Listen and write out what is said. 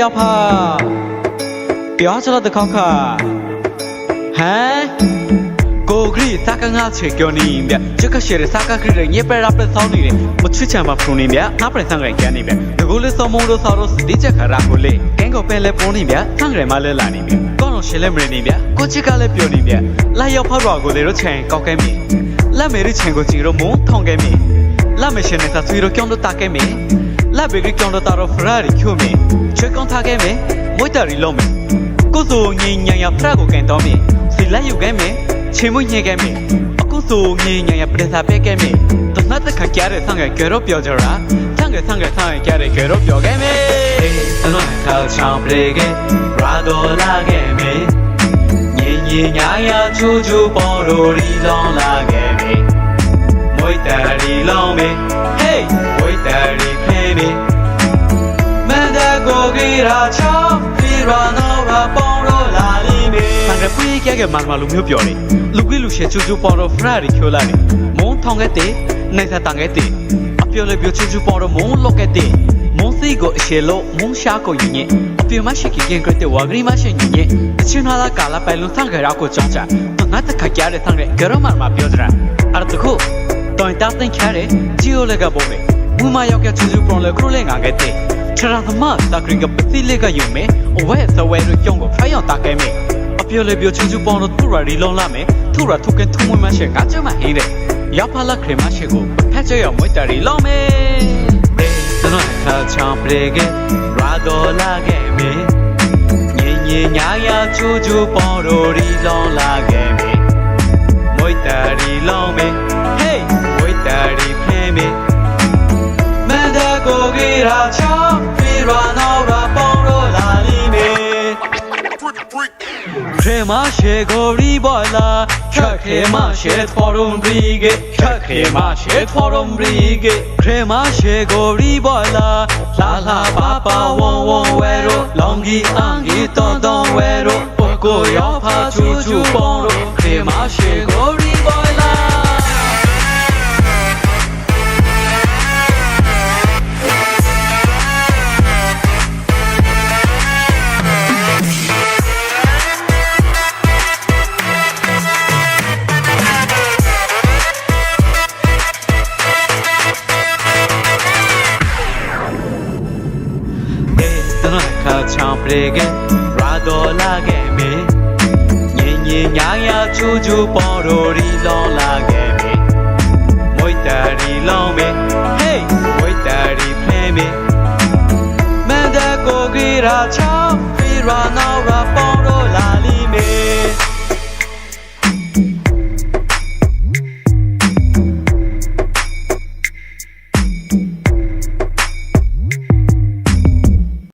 要怕，不要吃了的考卡，嗨。ကိုဂရီစကားငါချေကျော်နေမြချက်ခရှေရစကားခရီညပရပ်ဆောင်းနေတယ်မချွချမ်းမဖုန်နေမြငါပရဆန်ရကန်နေမြဒီကိုလေးစောမုံလို့ဆော်လို့စတိချက်ခရာကိုလေကင်းကိုပဲလဲပုံနေမြဆန်ရမလဲလာနေမြကောင်းလို့ရှေလဲမရနေမြကိုချစ်ကလည်းပြောနေမြလာရောက်ဖောက်တော့ကိုလေတော့ချင်ကောက်ကဲမြလက်မေရချင်ကိုကြည့်တော့မုံထောင်ကဲမြလက်မရှင်နေတာဆွေတော့ကြောင်းတော့တာကဲမြလက်ဘေကကြောင်းတော့တာတော့ဖရာရီချိုမြချွေကောင်းထားကဲမြမွေးတာရီလုံးမြကိုစိုးငင်းညံရဖရာကိုကန်တော့မြစီလက်ယူကဲမြချင်းမညင်ကဲမေအခုဆိုငင်းညံရပဒစာပဲကဲမေတနတ်တခါကြရတဲ့ဆန်ကကြောပြောကြတာဆန်ကကြတဲ့ကြောပြောကဲမေတနတ်ထောက်ချောင်းပရေကရာဒေါ်လာကဲမေညင်ညာရချူချူပေါ်ရိုရီလောင်းလာကဲမေမွေတာရီလောင်းမေဟေးမွေတာရီဖေးမေမန္တကိုကြီးရာချောင်းပြီးရနောရာပေါ်ရိုလာလီမေဆန်ကပြေးကြမာလူမျိုးပြောနေလူကြီးလူရှေချူချူပေါ်တော့ဖရာရီချိုလာနေမုံထောင်ကဲတဲ့နိုင်စာတန်ကဲတဲ့အပြောလေပြောချူချူပေါ်တော့မုံလော့ကဲတဲ့မုံစီကိုအရှေလို့မုံရှာကိုညင်အပြောမရှိကင်ကတဲ့ဝါဂရီမရှိညင်တချင်လာကာလာပိုင်လုံးဆန်ကရာကိုကြောင်းချတော့ငါတခါကြတဲ့ဆန်ကဂရမမှာပြောကြတာအဲ့တခုတော့တာတင်ချရဲဂျီယိုလေကပေါ်လေမူမရောက်ကချူချူပေါ်လေခရိုလေငါကဲတဲ့ထရာသမတာဂရီကပတိလေကယုံမဲအဝဲစဝဲတို့ကြောင်းကိုဖျောင်းတာကဲမဲပြောလေပြောချူချူပေါ်တော့သူရာရီလုံးလာမယ်သူရာထုတ်ကန်ထုံမမရှိငါကြမဟင်းတယ်ရောက်ဖလာခရမရှိကိုဖက်ချရမွေးတရီလုံးမယ်တနတ်ခါချောင်းပရေကရာဒေါ်လာကဲမေညင်ညာရချူချူပေါ်တော့ရီလုံးလာကဲမေမွေးတရီလုံးမယ်ဟေးမွေးတရီဖေးမေမန္တကိုကြီးရာချောင်းပြီးရနောရာပေါ်တော့လာလီမေCremashe gori boila, cremashe forum brige, cremashe forum brige, cremashe gori boila, la la papa won won wero, longi angi don don wero, poko yo pa chu chu poro, cremashe gori boila.ချောင်းပရေကရာဒေါ်လာကဲမေညင်ညာရချူချူပေါ်ရိုရီလောင်းလာကဲမေမွေတာရီလောင်းမေဟေးမွေတာရီဖေးမေမန္တကိုကြီးရာချောင်းပြီးရနောရာ